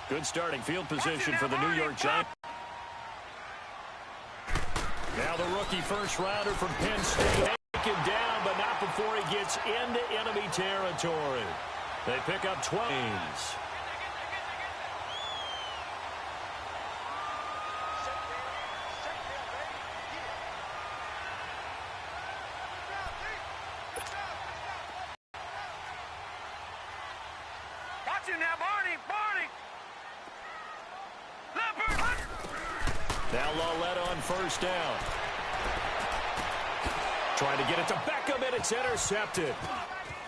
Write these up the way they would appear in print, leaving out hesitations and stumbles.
Good starting field position for the New York Giants. Now the rookie first-rounder from Penn State. Taken down, but not before he gets into enemy territory. They pick up 12. Now Lawletta on first down. Trying to get it to Beckham, and it's intercepted.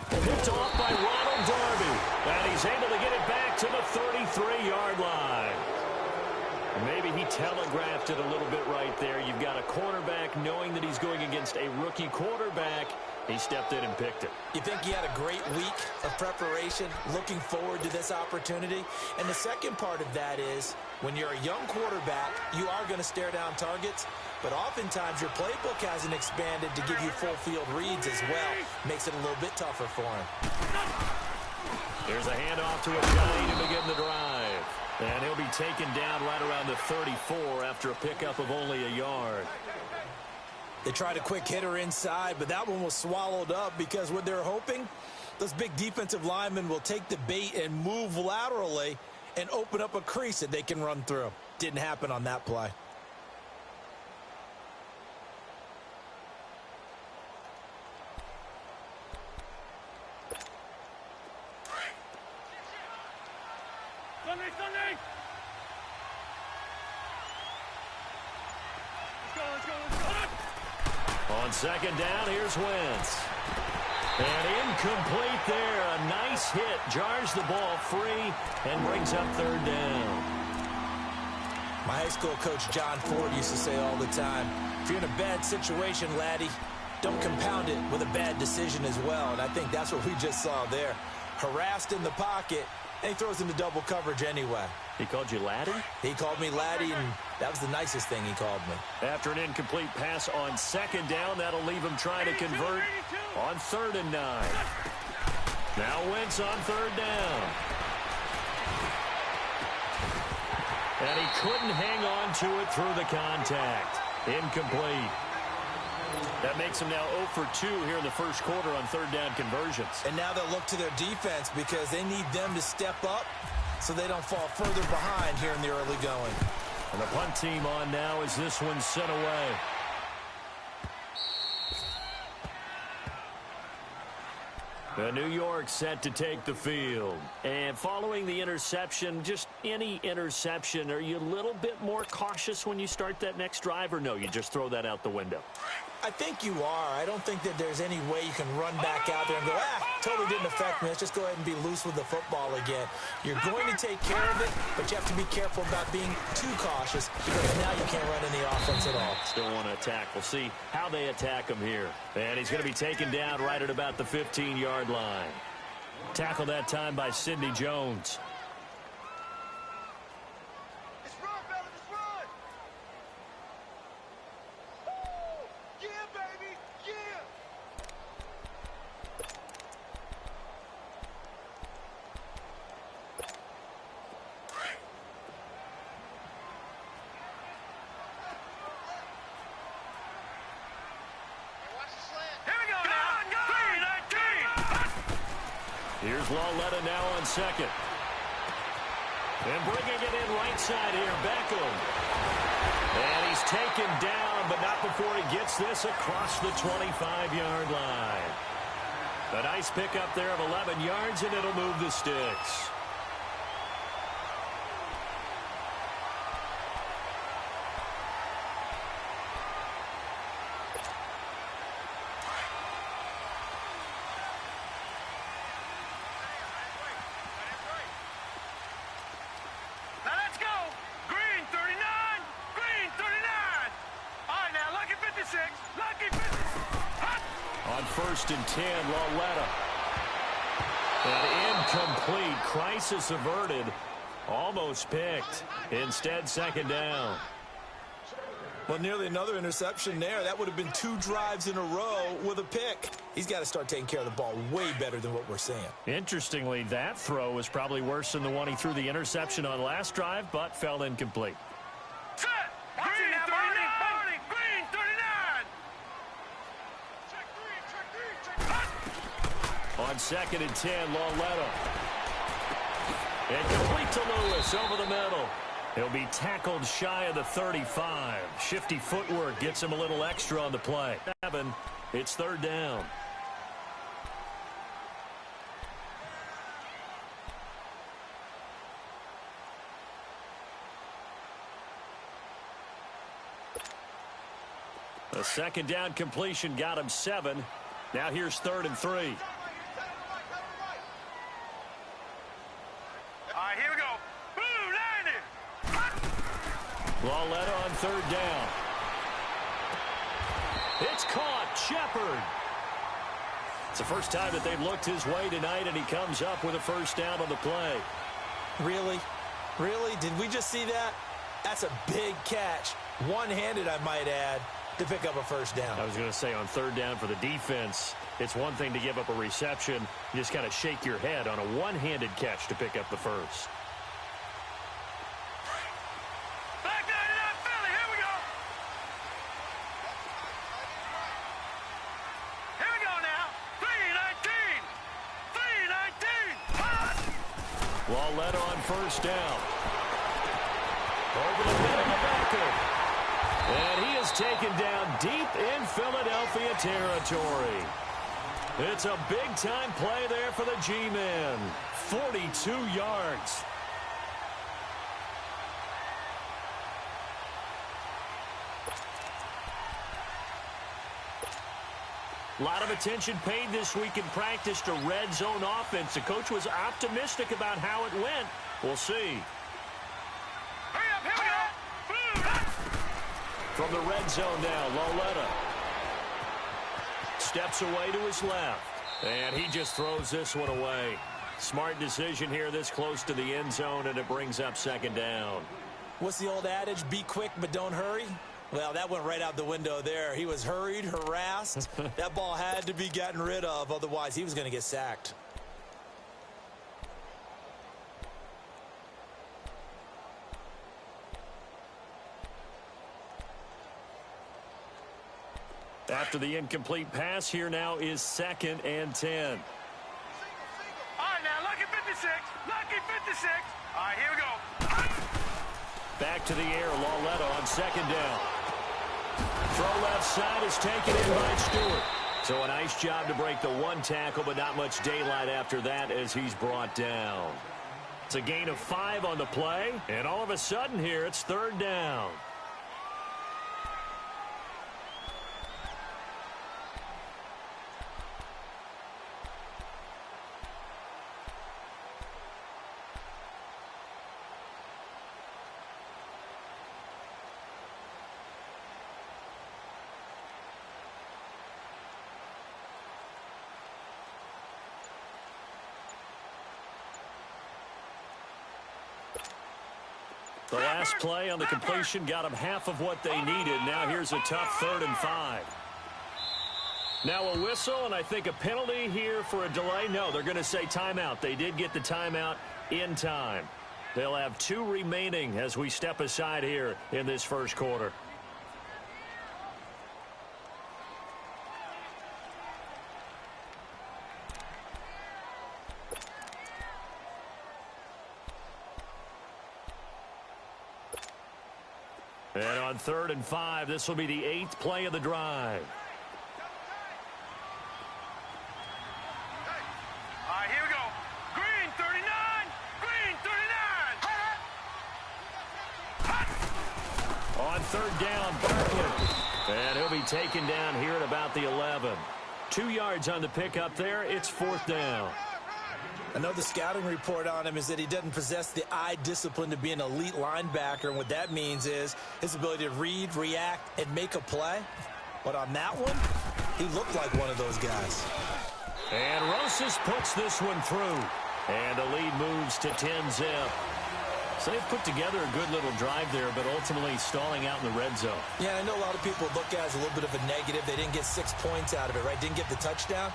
Picked off by Ronald Darby. And he's able to get it back to the 33-yard line. Maybe he telegraphed it a little bit right there. You've got a cornerback knowing that he's going against a rookie quarterback. He stepped in and picked it. You think he had a great week of preparation, looking forward to this opportunity? And the second part of that is, when you're a young quarterback, you are going to stare down targets, but oftentimes your playbook hasn't expanded to give you full field reads as well. Makes it a little bit tougher for him. Here's a handoff to Ajayi to begin the drive. And he'll be taken down right around the 34 after a pickup of only a yard. They tried a quick hitter inside, but that one was swallowed up because what they're hoping, those big defensive linemen will take the bait and move laterally and open up a crease that they can run through. Didn't happen on that play. On second down, here's Wentz. And incomplete there. A nice hit. Jars the ball free and brings up third down. My high school coach, John Ford, used to say all the time, if you're in a bad situation, laddie, don't compound it with a bad decision as well. And I think that's what we just saw there. Harassed in the pocket, and he throws into double coverage anyway. He called you laddie? He called me laddie, and that was the nicest thing he called me. After an incomplete pass on second down, that'll leave him trying to convert on 3rd and 9. Now Wentz on 3rd down. And he couldn't hang on to it through the contact. Incomplete. That makes him now 0 for 2 here in the first quarter on 3rd down conversions. And now they'll look to their defense because they need them to step up so they don't fall further behind here in the early going. And the punt team on now as this one's sent away. The New York set to take the field. And following the interception, just any interception, are you a little bit more cautious when you start that next drive, or no, you just throw that out the window? I think you are. I don't think that there's any way you can run back out there and go, totally didn't affect me. Let's just go ahead and be loose with the football again. You're going to take care of it, but you have to be careful about being too cautious because now you can't run any offense at all. Still want to attack. We'll see how they attack him here. And he's going to be taken down right at about the 15-yard line. Tackled that time by Sidney Jones. Here's Lawletta now on second. And bringing it in right side here, Beckham. And he's taken down, but not before he gets this across the 25-yard line. A nice pickup there of 11 yards, and it'll move the sticks. On 1st and 10, Lawletta. An incomplete. Crisis averted. Almost picked. Instead, second down. Well, nearly another interception there. That would have been 2 drives in a row with a pick. He's got to start taking care of the ball way better than what we're seeing. Interestingly, that throw was probably worse than the one he threw the interception on last drive, but fell incomplete. Set! Green 39! Green 39! Check 3, On 2nd and 10, Lauletta. And complete to Lewis over the middle. He'll be tackled shy of the 35. Shifty footwork gets him a little extra on the play. It's 3rd down. A 2nd down completion got him 7. Now here's 3rd and 3. All right, here we go. Blue 90! Lauletta on 3rd down. It's caught. Shepard. It's the first time that they've looked his way tonight, and he comes up with a 1st down on the play. Really? Really? Did we just see that? That's a big catch. One-handed, I might add, to pick up a 1st down. I was going to say on 3rd down for the defense, it's one thing to give up a reception. You just kind of shake your head on a one-handed catch to pick up the 1st. Back 99 Philly, here we go! Here we go now. 319! 319! Hot! Lauletta on 1st down. Over the middle of Becker. And he is taken down deep in Philadelphia territory. It's a big-time play there for the G-Men. 42 yards. A lot of attention paid this week in practice to red zone offense. The coach was optimistic about how it went. We'll see. Hurry up, here we go! Blue! From the red zone now, Lauletta steps away to his left. And he just throws this one away. Smart decision here this close to the end zone, and it brings up 2nd down. What's the old adage? Be quick, but don't hurry? Well, that went right out the window there. He was hurried, harassed. That ball had to be gotten rid of, otherwise he was going to get sacked. After the incomplete pass, here now is 2nd and 10. All right, now, lucky 56. Lucky 56. All right, here we go. Back to the air, Lauletta on 2nd down. Throw left side is taken in by Stewart. So a nice job to break the 1 tackle, but not much daylight after that as he's brought down. It's a gain of 5 on the play, and all of a sudden here it's 3rd down. The last play on the completion got them half of what they needed. Now here's a tough 3rd and 5. Now a whistle, and I think a penalty here for a delay. No, they're going to say timeout. They did get the timeout in time. They'll have 2 remaining as we step aside here in this 1st quarter. And on 3rd and 5, this will be the 8th play of the drive. All right, here we go. Green 39. Green 39. Hot! On 3rd down, Bartlett. And he'll be taken down here at about the 11. 2 yards on the pickup there. It's 4th down. Another scouting report on him is that he doesn't possess the eye discipline to be an elite linebacker. And what that means is his ability to read, react, and make a play. But on that one, he looked like one of those guys. And Rosas puts this one through. And the lead moves to 10-zip. So they've put together a good little drive there, but ultimately stalling out in the red zone. Yeah, I know a lot of people look at it as a little bit of a negative. They didn't get 6 points out of it, right? Didn't get the touchdown.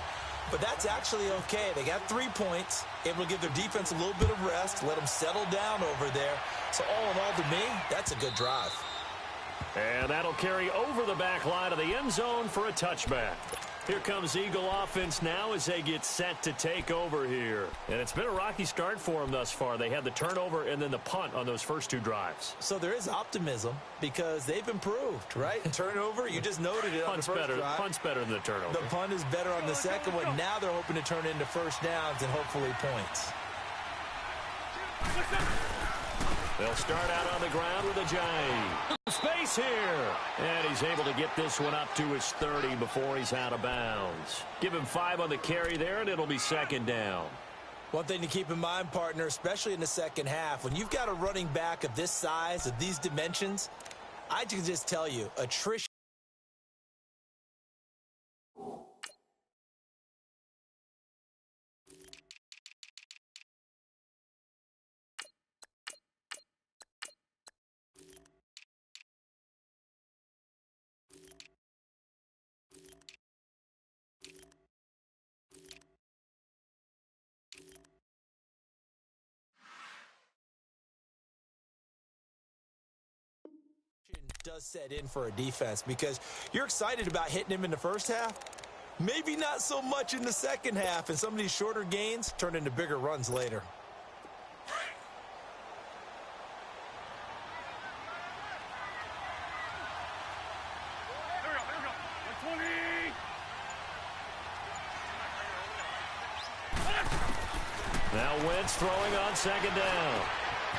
But that's actually okay. They got 3 points, able to give their defense a little bit of rest, let them settle down over there. So all in all, to me, that's a good drive. And that'll carry over the back line of the end zone for a touchback. Here comes Eagle offense now as they get set to take over here. And it's been a rocky start for them thus far. They had the turnover and then the punt on those first 2 drives. So there is optimism because they've improved, right? Turnover, you just noted it on the first drive. Punt's better than the turnover. The punt is better on the second one. Now they're hoping to turn into first downs and hopefully points. They'll start out on the ground with a J. Space here. And he's able to get this one up to his 30 before he's out of bounds. Give him 5 on the carry there, and it'll be second down. One thing to keep in mind, partner, especially in the second half, when you've got a running back of this size, of these dimensions, I can just tell you, attrition. Does set in for a defense because you're excited about hitting him in the first half. Maybe not so much in the second half, and some of these shorter gains turn into bigger runs later. Here we go. 120. Now Wentz throwing on second down.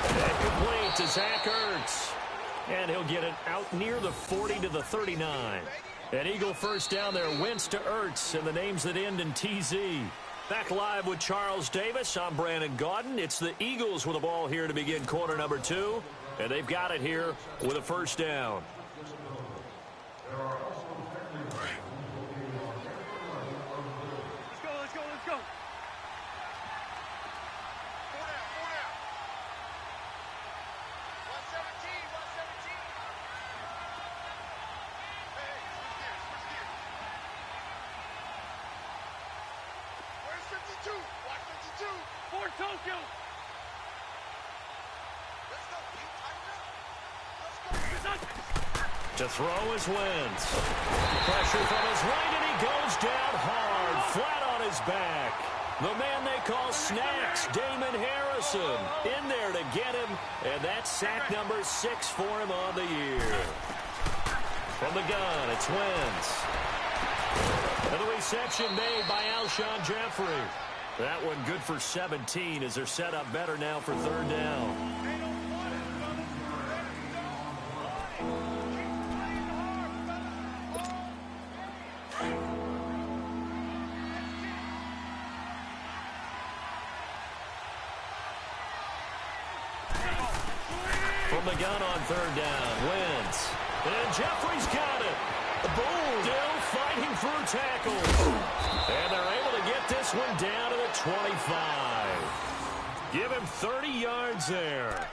And complete to Zach Ertz. And he'll get it out near the 40 to the 39. An Eagle first down there, Wentz to Ertz, and the names that end in TZ. Back live with Charles Davis. I'm Brandon Gaudin. It's the Eagles with the ball here to begin quarter number 2. And they've got it here with a first down. Let's go. 52. Watch 52. For Tokyo. Let's go. Let's go. To throw is Wentz. Pressure from his right, and he goes down hard, flat on his back. The man they call Snacks, Damon Harrison, in there to get him, and that's sack number 6 for him on the year. From the gun, it's Wentz. And the reception made by Alshon Jeffrey. That one good for 17 as they're set up better now for third down. From the gun on third down, Wentz. And Jeffrey's got it. Boom. Still fighting through tackles. And they're able to get this one down to the 25. Give him 30 yards there.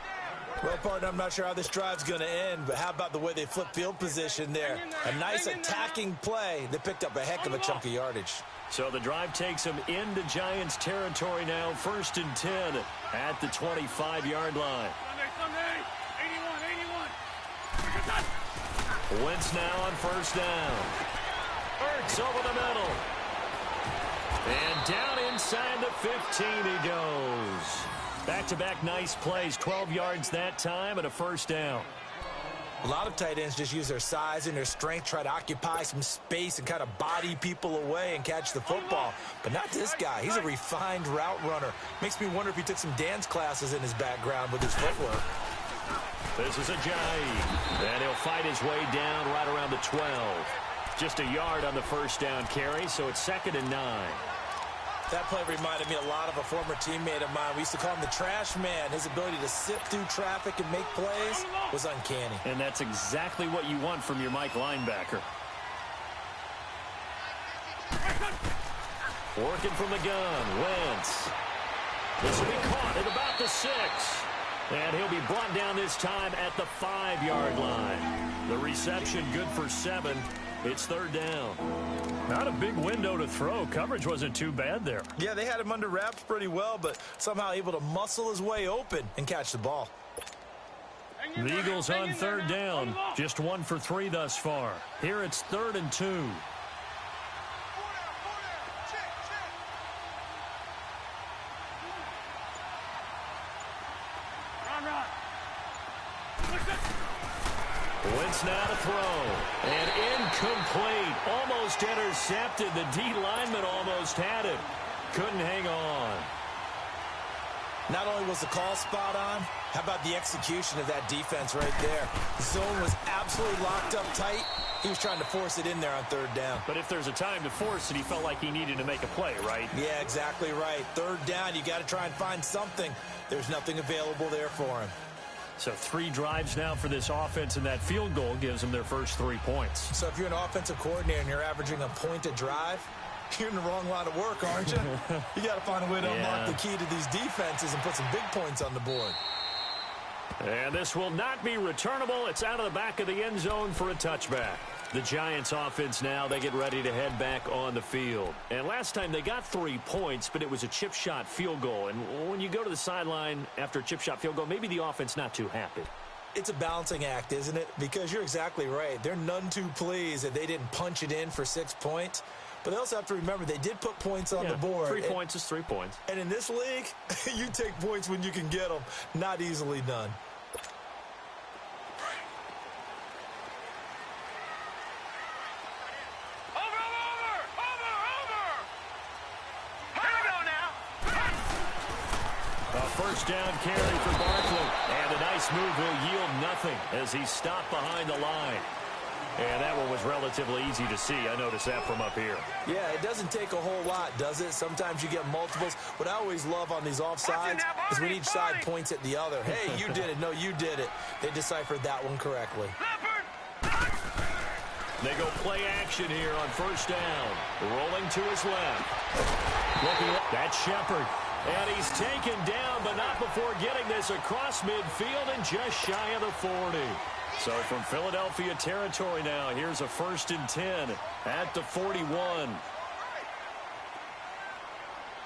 Well, partner, I'm not sure how this drive's going to end, but how about the way they flip field position there? A nice attacking play. They picked up a heck of a chunk of yardage. So the drive takes them into Giants territory now, 1st and 10 at the 25-yard line. Sunday. 81. Wentz now on first down. Ertz over the middle. And down inside the 15 he goes. Back-to-back nice plays, 12 yards that time and a first down. A lot of tight ends just use their size and their strength, try to occupy some space and kind of body people away and catch the football. But not this guy. He's a refined route runner. Makes me wonder if he took some dance classes in his background with his footwork. This is a Jai, and he'll fight his way down right around the 12. Just a yard on the first down carry, so it's 2nd and 9. That play reminded me a lot of a former teammate of mine. We used to call him the trash man. His ability to sit through traffic and make plays was uncanny. And that's exactly what you want from your Mike linebacker. Working from the gun, Wentz. This will be caught at about the 6. And he'll be brought down this time at the 5-yard line. The reception good for 7. It's third down. Not a big window to throw. Coverage wasn't too bad there. Yeah, they had him under wraps pretty well, but somehow able to muscle his way open and catch the ball. The Eagles on third down. Just 1 for 3 thus far. Here it's 3rd and 2. Wentz now to throw. And incomplete. Almost intercepted. The D lineman almost had it. Couldn't hang on. Not only was the call spot on, how about the execution of that defense right there? The zone was absolutely locked up tight. He was trying to force it in there on third down. But if there's a time to force it, he felt like he needed to make a play, right? Yeah, exactly right. Third down, you got to try and find something. There's nothing available there for him. So 3 drives now for this offense, and that field goal gives them their first 3 points. So if you're an offensive coordinator and you're averaging a point a drive, you're in the wrong line of work, aren't you? You got to find a way to unlock the key to these defenses and put some big points on the board. And this will not be returnable. It's out of the back of the end zone for a touchback. The Giants offense now, they get ready to head back on the field. And last time they got 3 points, but it was a chip shot field goal. And when you go to the sideline after a chip shot field goal, maybe the offense not too happy. It's a balancing act, isn't it? Because you're exactly right. They're none too pleased that they didn't punch it in for 6 points. But they also have to remember they did put points on the board. 3 points is 3 points. And in this league, you take points when you can get them. Not easily done. First down carry for Barkley. And a nice move will yield nothing as he's stopped behind the line. And that one was relatively easy to see. I noticed that from up here. Yeah, it doesn't take a whole lot, does it? Sometimes you get multiples. What I always love on these offsides is when each side points at the other. Hey, you did it. No, you did it. They deciphered that one correctly. They go play action here on first down. Rolling to his left. Looking at that Shepard. And he's taken down, but not before getting this across midfield and just shy of the 40. So from Philadelphia territory now, here's a 1st and 10 at the 41. Here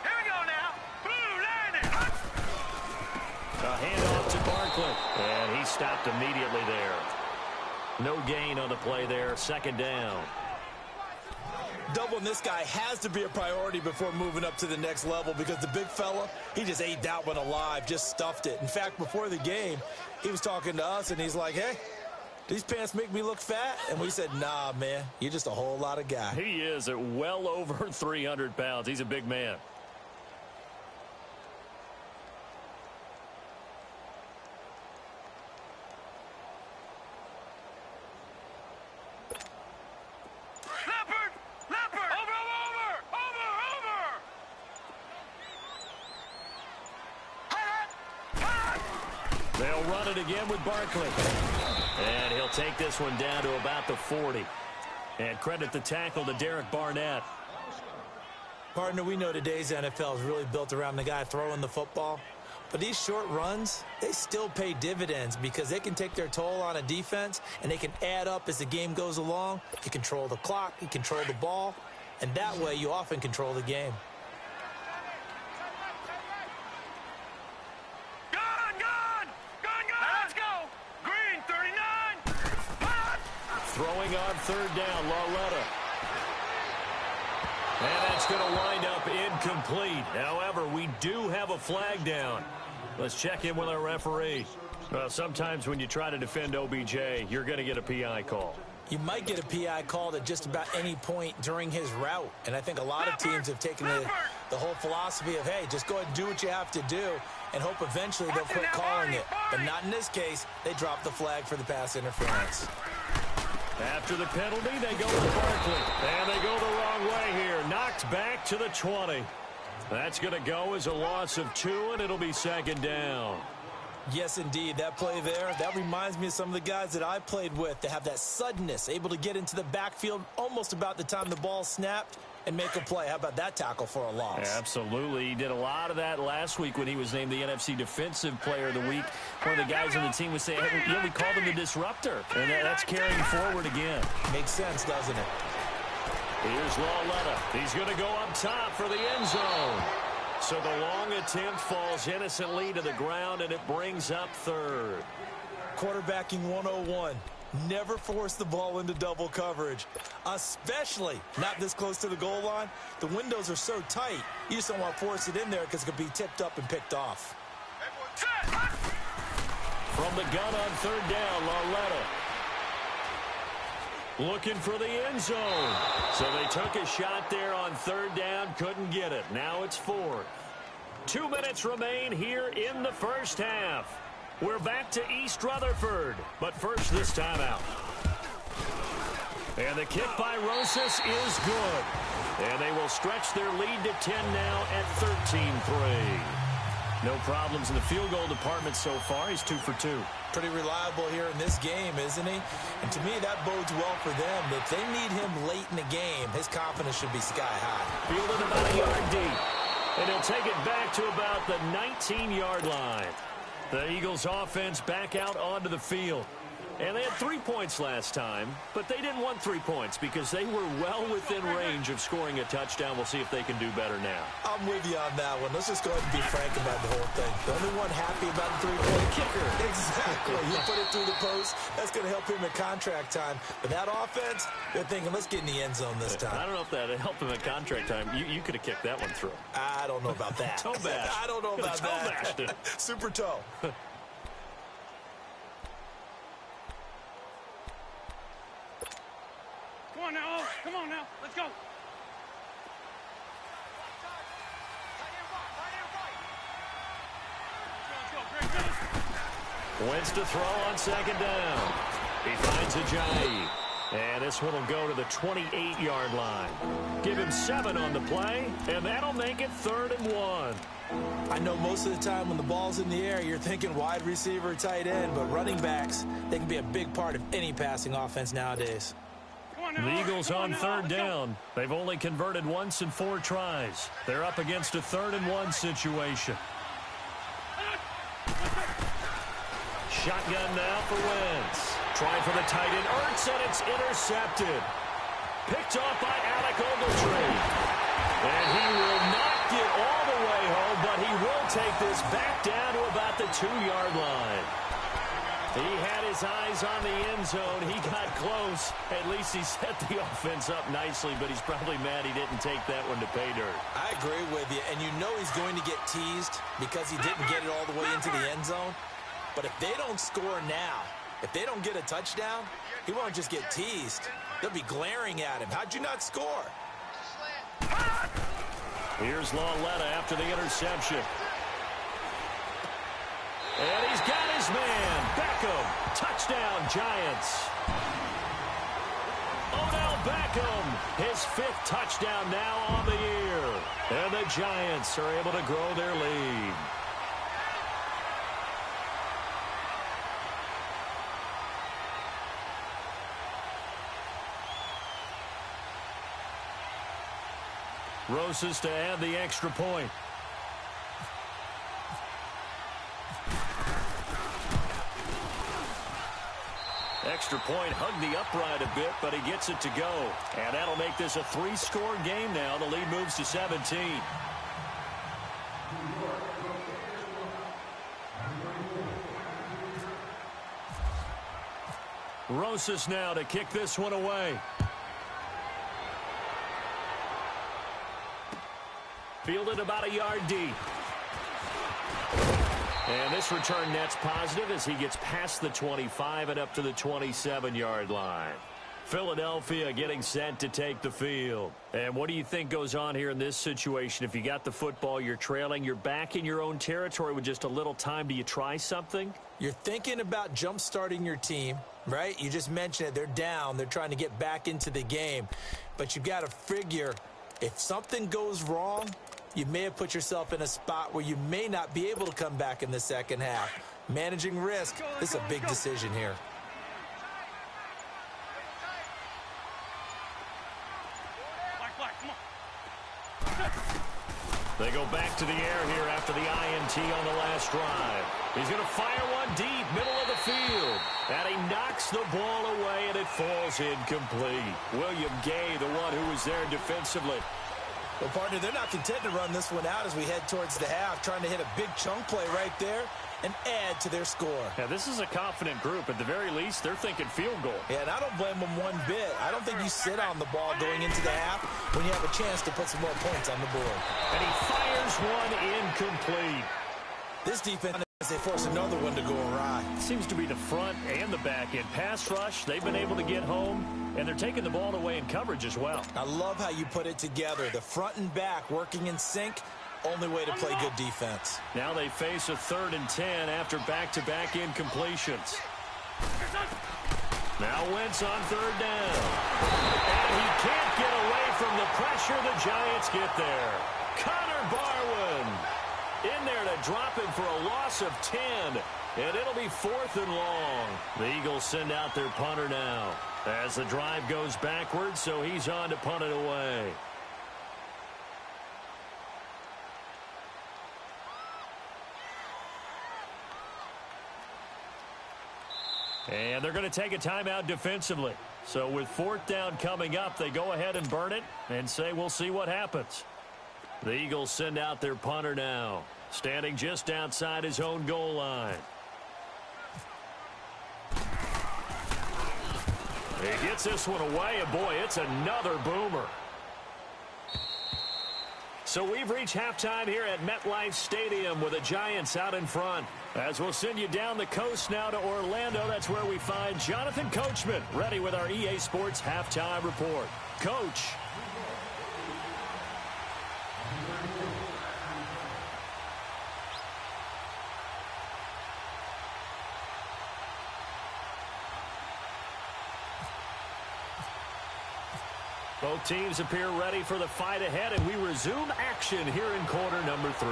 we go now. Blue landing. A handoff to Barkley. And he stopped immediately there. No gain on the play there. 2nd down. Doubling this guy has to be a priority before moving up to the next level because the big fella, he just ate that one alive, just stuffed it. In fact, before the game, he was talking to us, and he's like, hey, these pants make me look fat? And we said, nah, man, you're just a whole lot of guy. He is at well over 300 pounds. He's a big man. They'll run it again with Barkley. And he'll take this one down to about the 40. And credit the tackle to Derek Barnett. Partner, we know today's NFL is really built around the guy throwing the football. But these short runs, they still pay dividends because they can take their toll on a defense and they can add up as the game goes along. You control the clock, you control the ball, and that way you often control the game. Throwing on third down, Lauletta. And that's going to wind up incomplete. However, we do have a flag down. Let's check in with our referee. Well, sometimes when you try to defend OBJ, you're going to get a PI call. You might get a PI called at just about any point during his route. And I think a lot of teams have taken the whole philosophy of, hey, just go ahead and do what you have to do and hope eventually they'll quit calling it. But not in this case. They dropped the flag for the pass interference. After the penalty, they go with Barkley. And they go the wrong way here. Knocked back to the 20. That's going to go as a loss of 2, and it'll be 2nd down. Yes, indeed. That play there, that reminds me of some of the guys that I played with. They have that suddenness, able to get into the backfield almost about the time the ball snapped. and make a play. How about that tackle for a loss? Absolutely. He did a lot of that last week when he was named the NFC Defensive Player of the Week. One of the guys on the team would say, hey, yeah, we called him the disruptor. And that's carrying forward again. Makes sense, doesn't it? Here's Lauletta. He's going to go up top for the end zone. So the long attempt falls innocently to the ground, and it brings up third. Quarterbacking 101. Never force the ball into double coverage, especially not this close to the goal line. The windows are so tight, you just don't want to force it in there because it could be tipped up and picked off. From the gun on third down, Lauletta. Looking for the end zone. So they took a shot there on third down, couldn't get it. Now it's fourth. 2 minutes remain here in the first half. We're back to East Rutherford, but first this timeout. And the kick by Rosas is good. And they will stretch their lead to 10 now at 13-3. No problems in the field goal department so far. He's 2 for 2. Pretty reliable here in this game, isn't he? And to me, that bodes well for them. If they need him late in the game, his confidence should be sky high. Fielded about a yard deep. And he'll take it back to about the 19-yard line. The Eagles offense back out onto the field. And they had 3 points last time, but they didn't want 3 points because they were well within range of scoring a touchdown. We'll see if they can do better now. I'm with you on that one. Let's just go ahead and be frank about the whole thing. The only one happy about the three-point kicker. Exactly. You put it through the post. That's going to help him at contract time. But that offense, they're thinking, let's get in the end zone this time. I don't know if that helped him at contract time. You could have kicked that one through. I don't know about that. Toe bash. I don't know about that. Bashed. Super toe. Come on now. Come on now. Let's go. Wentz to throw on second down. He finds Ajayi. And this one will go to the 28-yard line. Give him 7 on the play, and that'll make it 3rd and 1. I know most of the time when the ball's in the air, you're thinking wide receiver, tight end, but running backs, they can be a big part of any passing offense nowadays. The Eagles on third down. They've only converted once in 4 tries. They're up against a 3rd and 1 situation. Shotgun now for Wentz. Trying for the tight end, Ertz, and it's intercepted. Picked off by Alec Ogletree. And he will not get all the way home, but he will take this back down to about the 2-yard line. He had his eyes on the end zone. He got close. At least he set the offense up nicely, but he's probably mad he didn't take that one to pay dirt. I agree with you, and you know he's going to get teased because he didn't get it all the way into the end zone. But if they don't score now, if they don't get a touchdown, he won't just get teased. They'll be glaring at him. How'd you not score? Here's Lauletta after the interception. And he's got his man. Beckham. Touchdown, Giants. Odell Beckham. His 5th touchdown now on the year. And the Giants are able to grow their lead. Rosas to add the extra point. Extra point hugged the upright a bit, but he gets it to go. And that'll make this a 3-score game now. The lead moves to 17. Rosas now to kick this one away. Fielded about a yard deep. And this return net's positive as he gets past the 25 and up to the 27-yard line. Philadelphia getting set to take the field. And what do you think goes on here in this situation? If you got the football, you're trailing, you're back in your own territory with just a little time. Do you try something? You're thinking about jump-starting your team, right? You just mentioned it. They're down. They're trying to get back into the game. But you've got to figure if something goes wrong, you may have put yourself in a spot where you may not be able to come back in the second half. Managing risk, this is a big decision here. Come on. They go back to the air here after the INT on the last drive. He's going to fire one deep, middle of the field. And he knocks the ball away, and it falls incomplete. William Gay, the one who was there defensively. Well, partner, they're not content to run this one out as we head towards the half, trying to hit a big chunk play right there and add to their score. Yeah, this is a confident group. At the very least, they're thinking field goal. Yeah, and I don't blame them one bit. I don't think you sit on the ball going into the half when you have a chance to put some more points on the board. And he fires one incomplete. This defense, as they force another one to go awry. Seems to be the front and the back end. Pass rush, they've been able to get home, and they're taking the ball away in coverage as well. I love how you put it together. The front and back working in sync. Only way to play good defense. Now they face a 3rd and 10 after back-to-back incompletions. Now Wentz on 3rd down. And he can't get away from the pressure. The Giants get there. Connor Barwin in there to drop him for a loss of 10. And it'll be 4th and long. The Eagles send out their punter now as the drive goes backwards, so he's on to punt it away. And they're going to take a timeout defensively. So with 4th down coming up, they go ahead and burn it and say we'll see what happens. The Eagles send out their punter now, standing just outside his own goal line. He gets this one away, and boy, it's another boomer. So we've reached halftime here at MetLife Stadium with the Giants out in front. As we'll send you down the coast now to Orlando, that's where we find Jonathan Coachman ready with our EA Sports Halftime Report. Coach. Both teams appear ready for the fight ahead, and we resume action here in quarter number 3.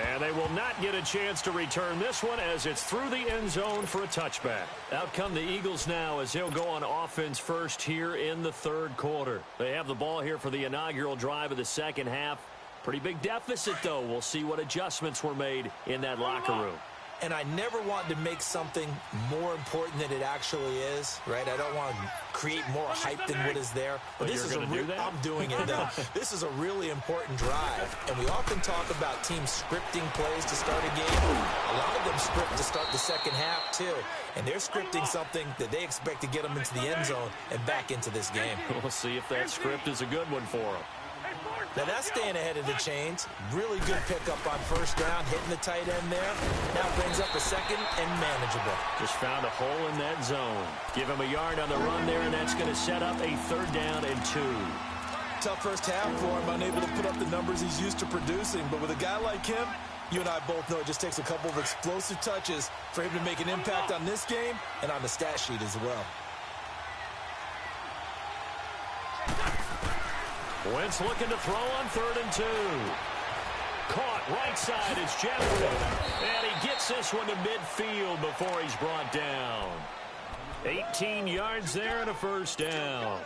And they will not get a chance to return this one as it's through the end zone for a touchback. Out come the Eagles now as they'll go on offense first here in the 3rd quarter. They have the ball here for the inaugural drive of the 2nd half. Pretty big deficit, though. We'll see what adjustments were made in that locker room. And I never want to make something more important than it actually is, right? I don't want to create more hype than what is there. But this is I'm doing it, though. This is a really important drive. And we often talk about teams scripting plays to start a game. A lot of them script to start the 2nd half, too. And they're scripting something that they expect to get them into the end zone and back into this game. We'll see if that script is a good one for them. Now that's staying ahead of the chains. Really good pickup on 1st down, hitting the tight end there. Now brings up a 2nd and manageable. Just found a hole in that zone. Give him a yard on the run there, and that's going to set up a 3rd down and 2. Tough first half for him, unable to put up the numbers he's used to producing. But with a guy like him, you and I both know it just takes a couple of explosive touches for him to make an impact on this game and on the stat sheet as well. Wentz looking to throw on 3rd and 2. Caught right side is Jeffery. And he gets this one to midfield before he's brought down. 18 yards there and a 1st down.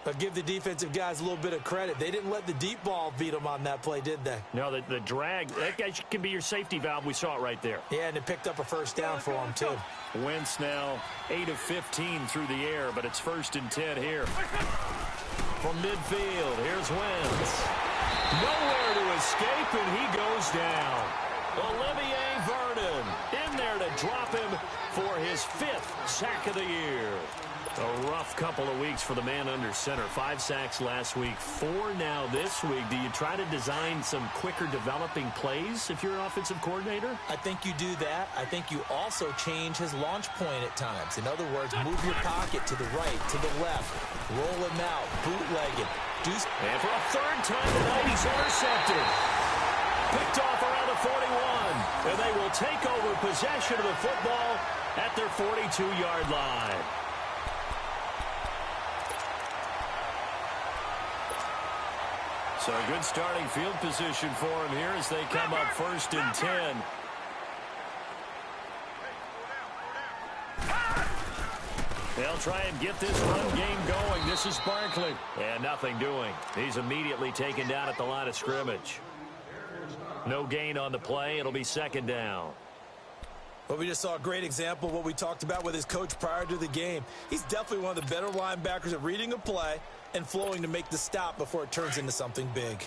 But give the defensive guys a little bit of credit. They didn't let the deep ball beat them on that play, did they? No, the drag, that guy can be your safety valve. We saw it right there. Yeah, and it picked up a 1st down for him, too. Wentz now 8 of 15 through the air, but it's 1st and 10 here. From midfield, here's Wentz. Nowhere to escape, and he goes down. Olivier Vernon in there to drop him for his 5th sack of the year. A rough couple of weeks for the man under center. 5 sacks last week, 4 now this week. Do you try to design some quicker developing plays if you're an offensive coordinator? I think you do that. I think you also change his launch point at times. In other words, move your pocket to the right, to the left, roll him out, bootleg it. And for a 3rd time tonight, he's intercepted. Picked off around the 41. And they will take over possession of the football at their 42-yard line. So a good starting field position for him here as they come up 1st and 10. They'll try and get this run game going. This is Barkley. And nothing doing. He's immediately taken down at the line of scrimmage. No gain on the play. It'll be second down. Well, we just saw a great example of what we talked about with his coach prior to the game. He's definitely one of the better linebackers at reading a play and flowing to make the stop before it turns into something big.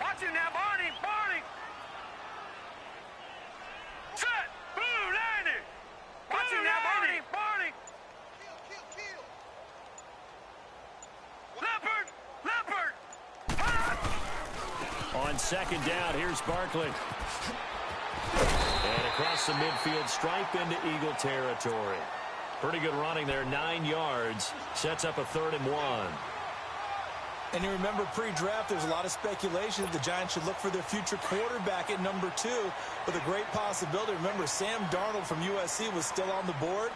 Watch him now, Barney. Barney. Set. Blue, Landy. Watch him now, Barney. Barney. Leopard. Leopard. On second down, here's Barkley. And across the midfield stripe into Eagle territory. Pretty good running there, 9 yards. Sets up a 3rd and 1. And you remember pre-draft, there's a lot of speculation that the Giants should look for their future quarterback at number 2 with a great possibility. Remember, Sam Darnold from USC was still on the board,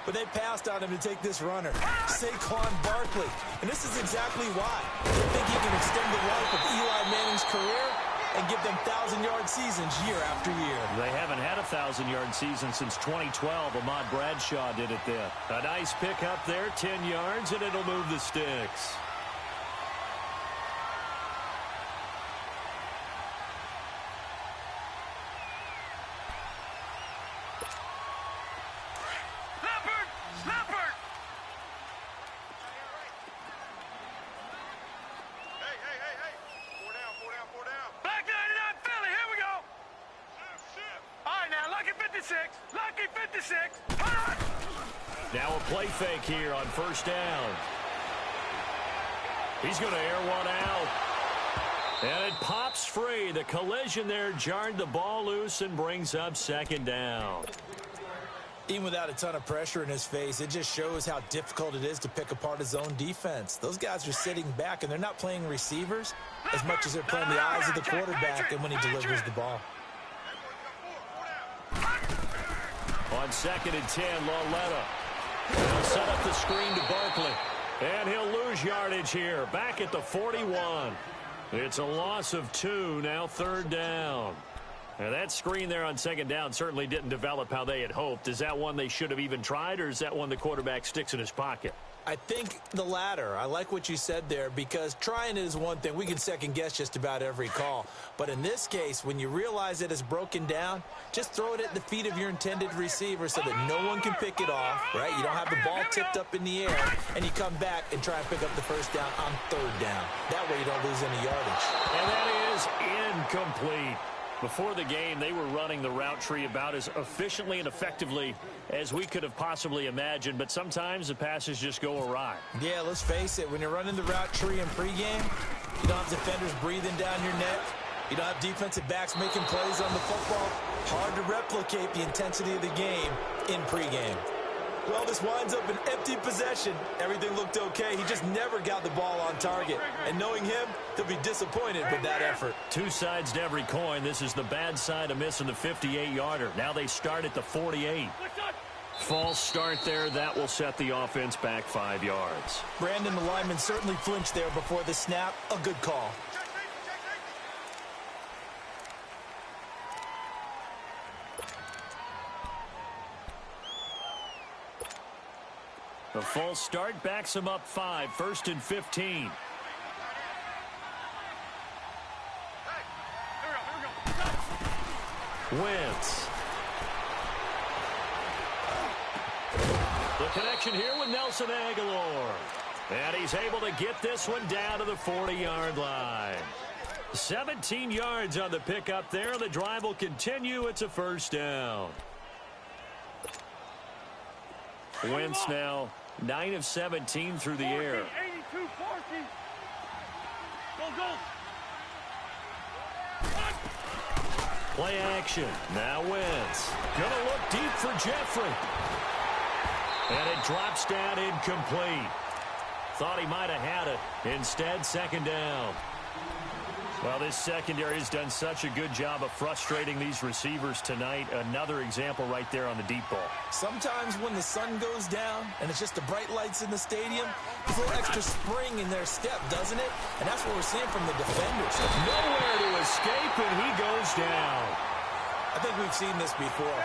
but they passed on him to take this runner, Saquon Barkley. And this is exactly why. They think he can extend the life of Eli Manning's career and give them 1,000-yard seasons year after year. They haven't had a 1,000-yard season since 2012. Ahmad Bradshaw did it then. A nice pick up there, 10 yards, and it'll move the sticks. Leopard. Leopard. Hey. 4 down. Black 99 Philly, here we go. All right, now, Lucky 56. Lucky 56. Now a play fake here on first down. He's going to air one out. And it pops free. The collision there jarred the ball loose and brings up second down. Even without a ton of pressure in his face, it just shows how difficult it is to pick apart his own defense. Those guys are sitting back, and they're not playing receivers as much as they're playing the eyes of the quarterback and when he delivers the ball. On 2nd and 10, Lauletta. He'll set up the screen to Barkley. And he'll lose yardage here. Back at the 41. It's a loss of 2, now 3rd down. Now that screen there on 2nd down certainly didn't develop how they had hoped. Is that one they should have even tried, or is that one the quarterback sticks in his pocket? I think the latter. I like what you said there, because trying it is one thing. We can second-guess just about every call. But in this case, when you realize that it's broken down, just throw it at the feet of your intended receiver so that no one can pick it off, right? You don't have the ball tipped up in the air, and you come back and try and pick up the first down on 3rd down. That way you don't lose any yardage. And that is incomplete. Before the game, they were running the route tree about as efficiently and effectively as we could have possibly imagined, but sometimes the passes just go awry. Yeah, let's face it. When you're running the route tree in pregame, you don't have defenders breathing down your neck. You don't have defensive backs making plays on the football. Hard to replicate the intensity of the game in pregame. Well, this winds up an empty possession. Everything looked okay. He just never got the ball on target. And knowing him, he'll be disappointed with that effort. 2 sides to every coin. This is the bad side of missing the 58-yarder. Now they start at the 48. False start there. That will set the offense back 5 yards. Brandon, the lineman, certainly flinched there before the snap. A good call. The false start backs him up 5, 1st and 15. Wentz. The connection here with Nelson Aguilar. And he's able to get this one down to the 40-yard line. 17 yards on the pickup there. The drive will continue. It's a first down. Wentz now 9 of 17 through the air. 82-40. Go. Play action. Now Wentz. Gonna look deep for Jeffrey. And it drops down incomplete. Thought he might have had it. Instead, 2nd down. Well, this secondary has done such a good job of frustrating these receivers tonight. Another example right there on the deep ball. Sometimes when the sun goes down and it's just the bright lights in the stadium, there's a little extra spring in their step, doesn't it? And that's what we're seeing from the defenders. Nowhere to escape, and he goes down. I think we've seen this before.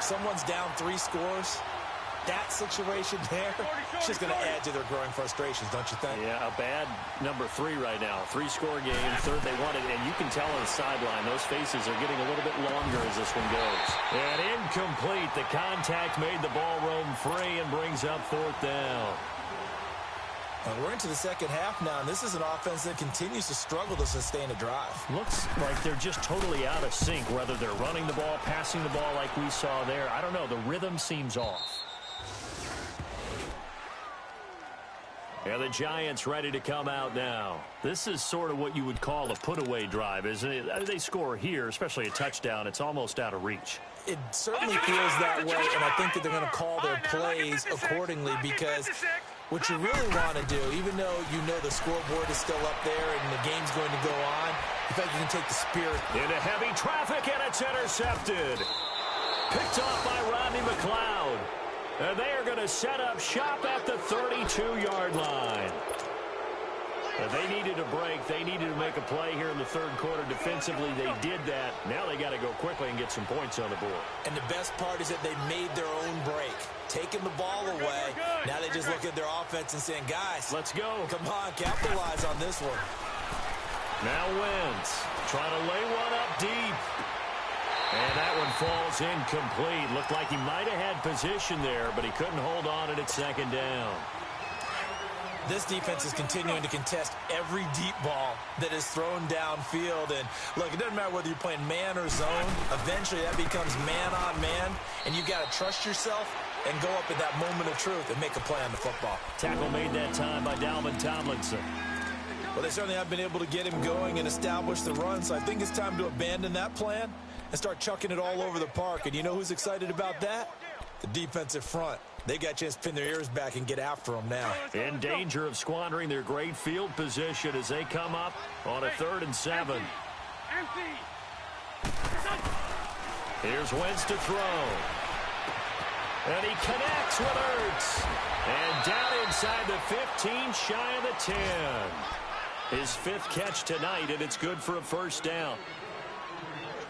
someone's down 3 scores, that situation there, it's just going to add to their growing frustrations, don't you think? Yeah, a bad number 3 right now. 3-score game, third they won it, and you can tell on the sideline, those faces are getting a little bit longer as this one goes. And incomplete. The contact made the ball roam free and brings up 4th down. We're into the second half now, and this is an offense that continues to struggle to sustain a drive. Looks like they're just totally out of sync, whether they're running the ball, passing the ball like we saw there. I don't know. The rhythm seems off. Yeah, the Giants ready to come out now. This is sort of what you would call a put-away drive, isn't it? They score here, especially a touchdown. It's almost out of reach. It certainly feels that way, and I think that they're going to call their plays accordingly because what you really want to do, even though you know the scoreboard is still up there and the game's going to go on, in fact, you can take the spirit. Into heavy traffic, and it's intercepted. Picked off by Rodney McLeod. And they are going to set up shop at the 32-yard line. They needed a break. They needed to make a play here in the third quarter. Defensively, they did that. Now they got to go quickly and get some points on the board. And the best part is that they made their own break. Taking the ball away. Now they just look at their offense and saying, guys, let's go. Come on, capitalize on this one. Now Wentz trying to lay one up deep. And that one falls incomplete. Looked like he might have had position there, but he couldn't hold on at second down. This defense is continuing to contest every deep ball that is thrown downfield. And, look, it doesn't matter whether you're playing man or zone. Eventually, that becomes man-on-man, and you've got to trust yourself and go up at that moment of truth and make a play on the football. Tackle made that time by Dalvin Tomlinson. Well, they certainly have been able to get him going and establish the run, so I think it's time to abandon that plan and start chucking it all over the park. And you know who's excited about that? The defensive front. They got a chance to pin their ears back and get after them now. In danger of squandering their great field position as they come up on a 3rd and 7. Here's Wentz to throw. And he connects with Ertz. And down inside the 15, shy of the 10. His 5th catch tonight, and it's good for a first down.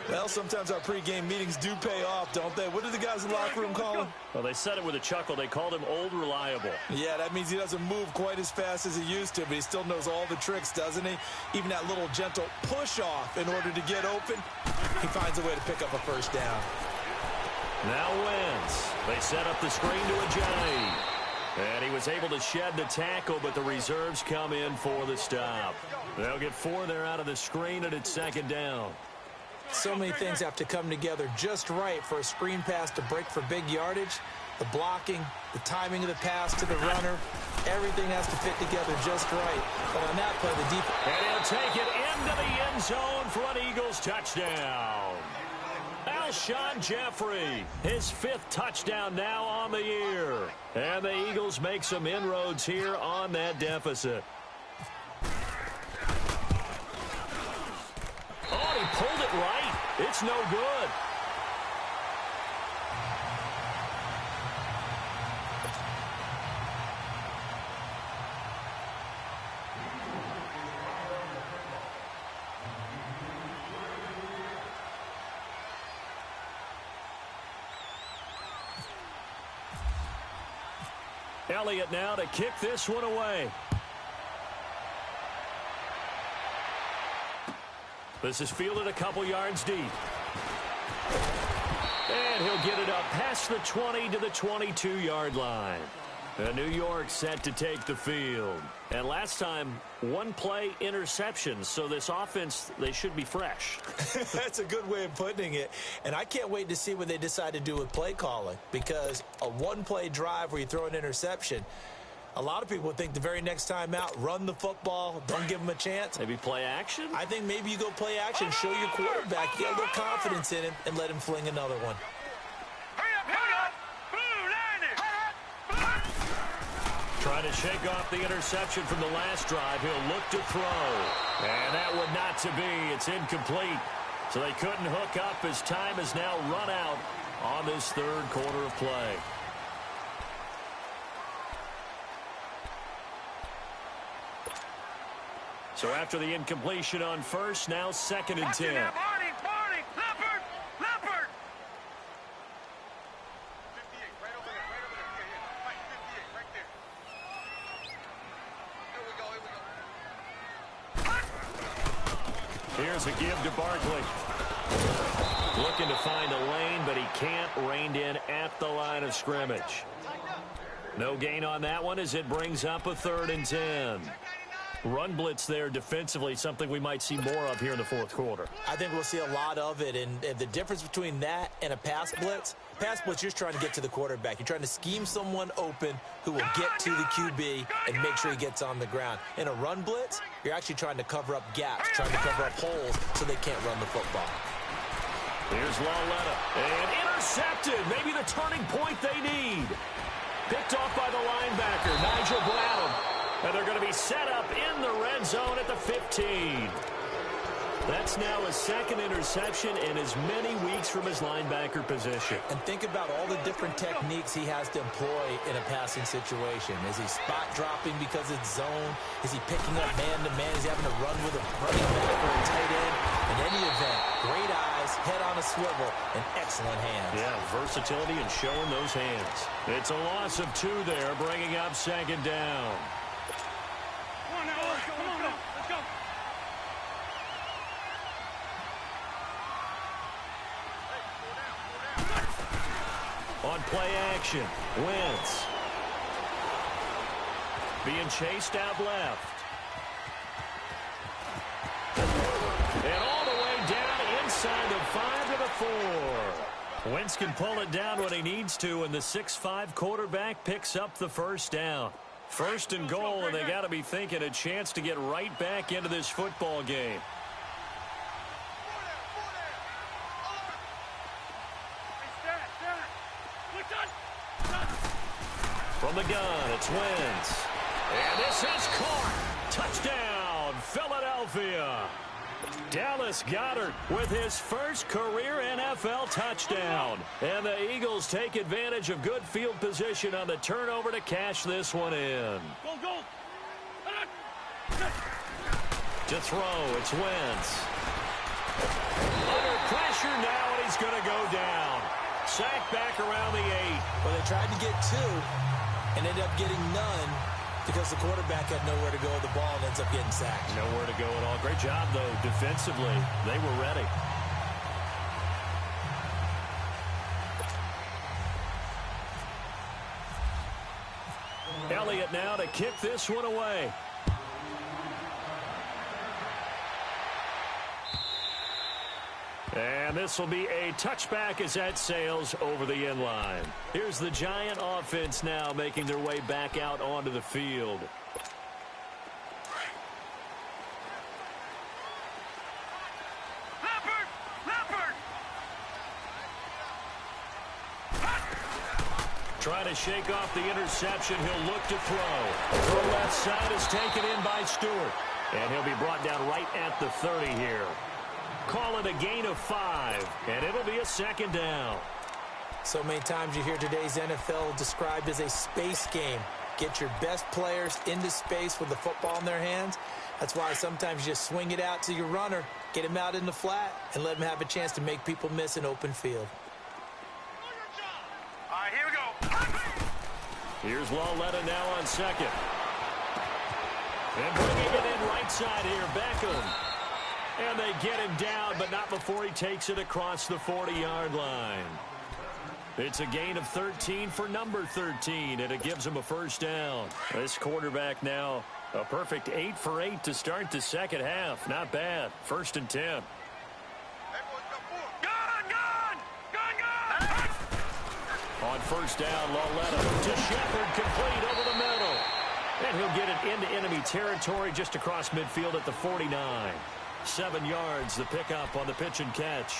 Well, sometimes our pregame meetings do pay off, don't they? What do the guys in the locker room call him? Well, they said it with a chuckle. They called him Old Reliable. Yeah, that means he doesn't move quite as fast as he used to, but he still knows all the tricks, doesn't he? Even that little gentle push-off in order to get open, he finds a way to pick up a first down. Now Wentz. They set up the screen to Ajay. And he was able to shed the tackle, but the reserves come in for the stop. They'll get 4 there out of the screen, and it's second down. So many things have to come together just right for a screen pass to break for big yardage. The blocking, the timing of the pass to the runner, everything has to fit together just right. But on that play, the defense... And he'll take it into the end zone for an Eagles touchdown. Alshon Jeffrey, his 5th touchdown now on the year. And the Eagles make some inroads here on that deficit. Oh, he pulled it right. It's no good. Elliott now to kick this one away. This is fielded a couple yards deep. And he'll get it up past the 20 to the 22-yard line. New York set to take the field. And last time, 1 play interception. So this offense, they should be fresh. That's a good way of putting it. And I can't wait to see what they decide to do with play calling. Because a 1-play drive where you throw an interception, a lot of people think the very next time out, run the football, don't give them a chance. Maybe play action? I think maybe you go play action, show your quarterback, get a little confidence in him, and let him fling another one. Trying to shake off the interception from the last drive. He'll look to throw. And that would not to be. It's incomplete. So they couldn't hook up as time has now run out on this third quarter of play. So after the incompletion on first, now 2nd and 10. a give to Barkley. Looking to find a lane, but he can't. Reined in at the line of scrimmage. No gain on that one as it brings up a 3rd and 10. Run blitz there defensively, something we might see more of here in the 4th quarter. I think we'll see a lot of it, and the difference between that and a pass blitz, you're trying to get to the quarterback. You're trying to scheme someone open who will get to the QB and make sure he gets on the ground. In a run blitz, you're actually trying to cover up gaps, trying to cover up holes so they can't run the football. Here's Lauletta, and intercepted. Maybe the turning point they need. Picked off by the linebacker, Nigel Bradham. And they're going to be set up in the red zone at the 15. That's now his 2nd interception in as many weeks from his linebacker position. And think about all the different techniques he has to employ in a passing situation. Is he spot dropping because it's zone? Is he picking up man-to-man? Is he having to run with a running back or a tight end? In any event, great eyes, head on a swivel, and excellent hands. Yeah, versatility and showing those hands. It's a loss of 2 there, bringing up 2nd down. On play action, Wentz. Being chased out left. And all the way down inside the 5 to the 4. Wentz can pull it down when he needs to, and the 6'5" quarterback picks up the 1st down. 1st and goal, and they got to be thinking a chance to get right back into this football game. From the gun, it's Wentz. And this is caught. Touchdown, Philadelphia. Dallas Goedert with his first career NFL touchdown. And the Eagles take advantage of good field position on the turnover to cash this one in. Go. To throw, it's Wentz. Under pressure now, and he's going to go down. Sacked back around the 8. Well, they tried to get 2 and ended up getting none because the quarterback had nowhere to go with the ball and ends up getting sacked. Nowhere to go at all. Great job, though, defensively. They were ready. Elliott now to kick this one away. And this will be a touchback as that sails over the end line. Here's the Giant offense now making their way back out onto the field. Leopard! Trying to shake off the interception. He'll look to throw. The left side is taken in by Stewart. And he'll be brought down right at the 30 here. Call it a gain of 5, and it'll be a 2nd down. So many times you hear today's NFL described as a space game. Get your best players into space with the football in their hands. That's why sometimes you just swing it out to your runner, get him out in the flat, and let him have a chance to make people miss an open field. All right, here we go. Here's Lauletta now on 2nd. And bringing it in right side here, Beckham. And they get him down, but not before he takes it across the 40-yard line. It's a gain of 13 for number 13, and it gives him a 1st down. This quarterback now, a perfect 8 for 8 to start the 2nd half. Not bad. 1st and 10. On 1st down, Lauletta to Shepard, complete over the middle. And he'll get it into enemy territory just across midfield at the 49. 7 yards, the pickup on the pitch and catch.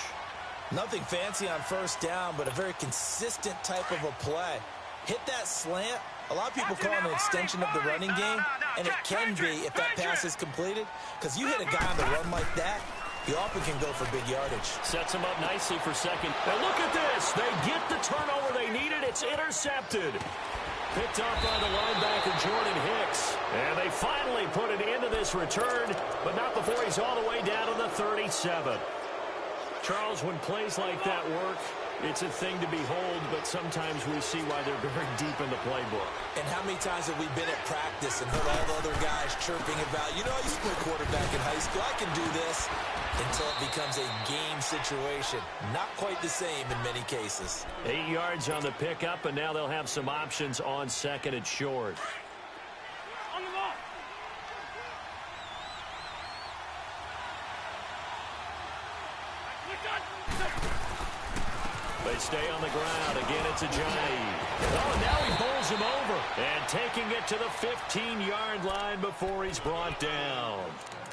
Nothing fancy on 1st down, but a very consistent type of a play. Hit that slant. A lot of people call it an extension of the running game, and it can be if that pass is completed, because you hit a guy on the run like that, you often can go for big yardage. Sets him up nicely for 2nd. And look at this. They get the turnover they needed. It's intercepted. Picked up by the linebacker, Jordan Hicks. And they finally put an end to this return, but not before he's all the way down to the 37. Charles, when plays like that work, It's a thing to behold, but sometimes we see why they're very deep in the playbook. And how many times have we been at practice and heard all the other guys chirping about, you know, I used to play quarterback in high school. I can do this, until it becomes a game situation. Not quite the same in many cases. 8 yards on the pickup, and now they'll have some options on second and short. On the ball. They stay on the ground. Again, it's Ajayi. Oh, and now he bowls him over. And taking it to the 15-yard line before he's brought down.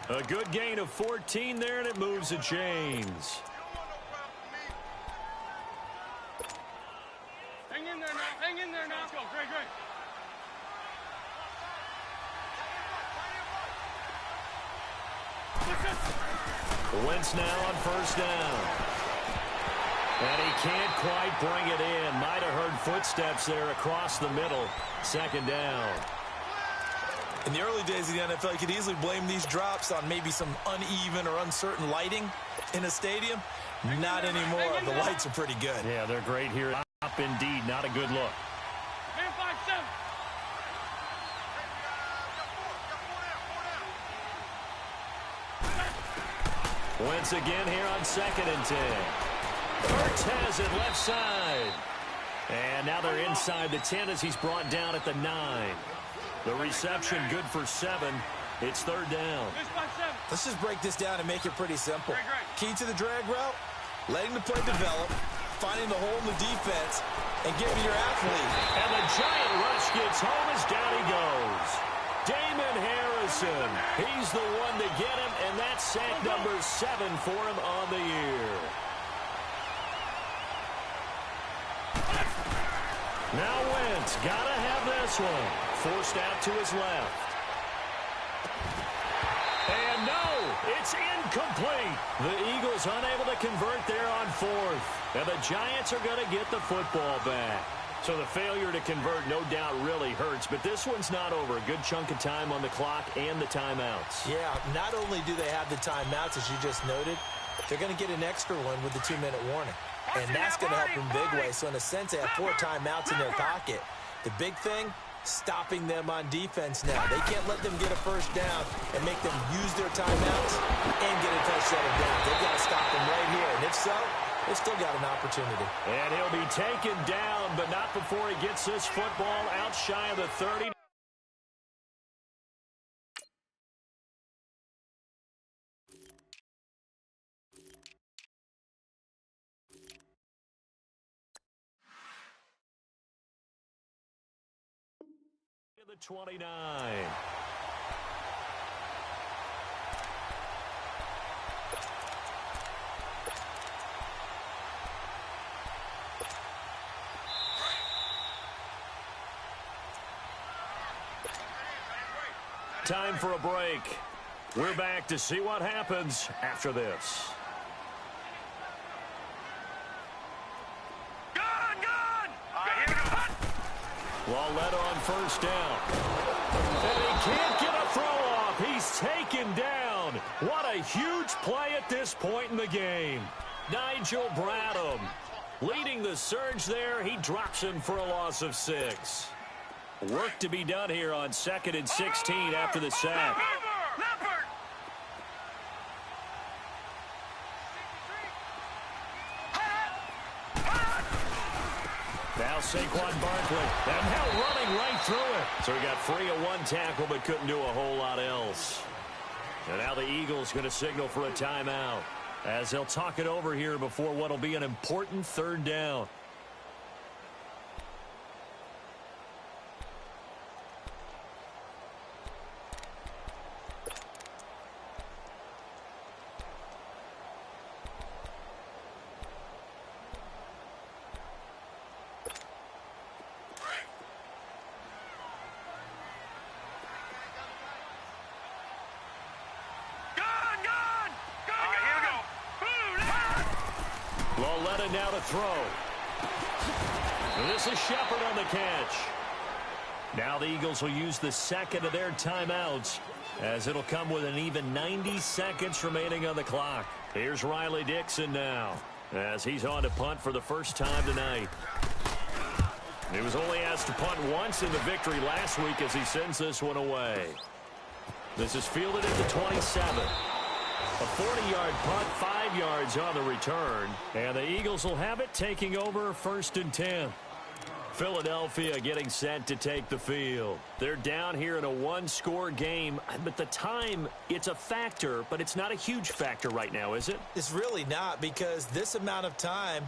A good gain of 14 there, and it moves the chains. Hang in there now. Hang in there now. Let's go. Great, great. Wentz now on first down. And he can't quite bring it in. Might have heard footsteps there across the middle. Second down. In the early days of the NFL, you could easily blame these drops on maybe some uneven or uncertain lighting in a stadium. Not anymore. The lights are pretty good. Yeah, they're great here. Up indeed. Not a good look. Man 5-7. Wentz again here on second and 10. Hurts has it left side. And now they're inside the 10 as he's brought down at the 9. The reception good for 7. It's third down. Let's just break this down and make it pretty simple. Key to the drag route, letting the play develop, finding the hole in the defense, and giving your athlete. And the giant rush gets home as down he goes. Damon Harrison. He's the one to get him, and that's sack number 7 for him on the year. Now Wentz, gotta have this one. Forced out to his left. And no, it's incomplete. The Eagles unable to convert there on fourth. And the Giants are going to get the football back. So the failure to convert no doubt really hurts, but this one's not over. A good chunk of time on the clock and the timeouts. Yeah, not only do they have the timeouts, as you just noted, they're going to get an extra one with the 2-minute warning. And that's going to help in a big way. So in a sense, they have 4 timeouts in their pocket. The big thing, stopping them on defense now. They can't let them get a first down and make them use their timeouts and get a touchdown down. They've got to stop them right here. And if so, they've still got an opportunity. And he'll be taken down, but not before he gets this football out shy of the 30. The 29. Time for a break. We're back to see what happens after this. Lauletta on first down. And he can't get a throw off. He's taken down. What a huge play at this point in the game. Nigel Bradham leading the surge there. He drops him for a loss of 6. Work to be done here on 2nd and 16 after the sack. Now Saquon Barkley, and now running right through it. So he got free of 1 tackle, but couldn't do a whole lot else. And now the Eagles going to signal for a timeout, as they'll talk it over here before what will be an important third down. Lauletta now to throw. This is Shepard on the catch. Now the Eagles will use the second of their timeouts, as it'll come with an even 90 seconds remaining on the clock. Here's Riley Dixon now. as he's on to punt for the first time tonight. He was only asked to punt once in the victory last week as he sends this one away. This is fielded at the 27. A 40-yard punt, 5 yards on the return. And the Eagles will have it, taking over 1st and 10. Philadelphia getting set to take the field. They're down here in a one-score game, but the time, it's a factor, but it's not a huge factor right now, is it? It's really not, because this amount of time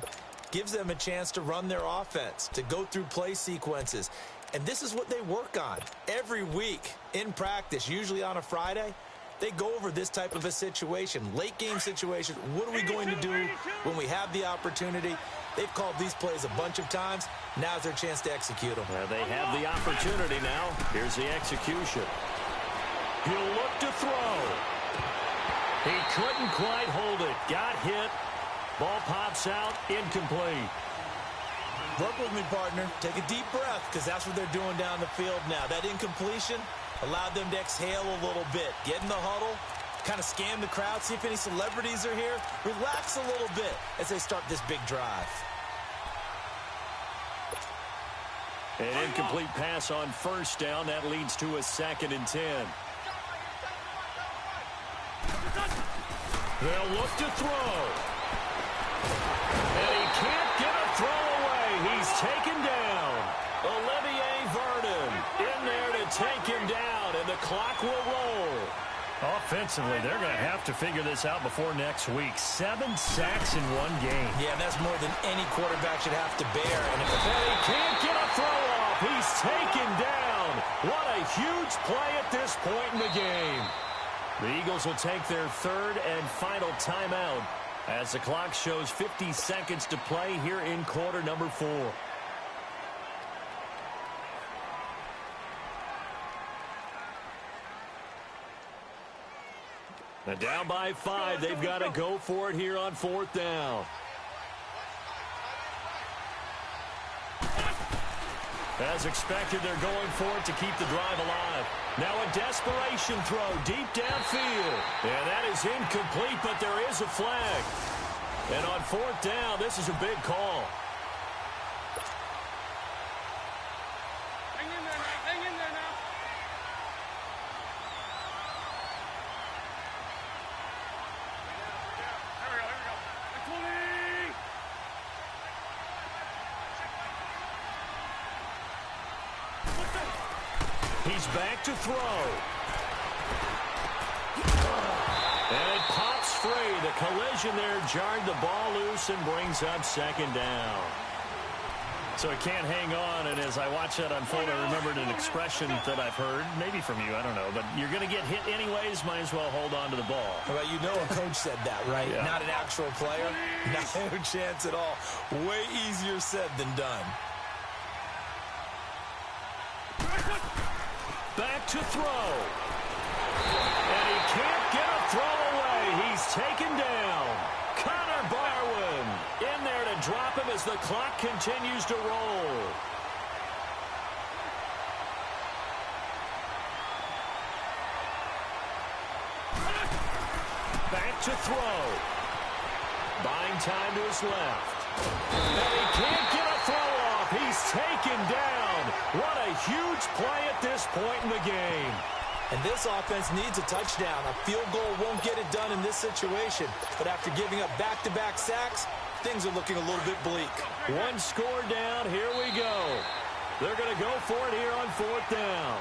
gives them a chance to run their offense, to go through play sequences. And this is what they work on every week in practice, usually on a Friday. They go over this type of a situation, late-game situation. What are we going to do when we have the opportunity? They've called these plays a bunch of times. Now's their chance to execute them. Well, they have the opportunity now. Here's the execution. He'll look to throw. He couldn't quite hold it. Got hit. Ball pops out. Incomplete. Work with me, partner. Take a deep breath, because that's what they're doing down the field now. That incompletion allowed them to exhale a little bit. Get in the huddle, kind of scan the crowd, see if any celebrities are here. Relax a little bit as they start this big drive. An incomplete pass on 1st down. That leads to a 2nd and 10. They'll look to throw. And he can't get a throw away. He's taken down. Olivier Vernon in there to take him down, and the clock will roll. Offensively, they're going to have to figure this out before next week. 7 sacks in one game. Yeah, that's more than any quarterback should have to bear. And if he can't get a throw off. He's taken down. What a huge play at this point in the game. The Eagles will take their 3rd and final timeout as the clock shows 50 seconds to play here in quarter number 4. And down by 5, they've got to go for it here on 4th down. As expected, they're going for it to keep the drive alive. Now a desperation throw deep downfield. And that is incomplete, but there is a flag. And on 4th down, this is a big call. Hang in there now. Hang in there now. Here we go. That's 20. He's back to throw. And it pops free. The collision there jarred the ball loose and brings up 2nd down. So it can't hang on, and as I watch that unfold, I remembered an expression that I've heard, maybe from you, I don't know, but you're going to get hit anyways, might as well hold on to the ball. Well, you know a coach said that, right? Yeah. Not an actual player. No chance at all. Way easier said than done. Back to throw. And he can't get a throw away. He's taken down. Connor Barwin in there to drop him as the clock continues to roll. Back to throw. Buying time to his left. And he can't get a throw off. He's taken down. What a huge play at this point in the game. And this offense needs a touchdown. A field goal won't get it done in this situation. But after giving up back-to-back sacks, things are looking a little bit bleak. One score down. Here we go. They're going to go for it here on 4th down.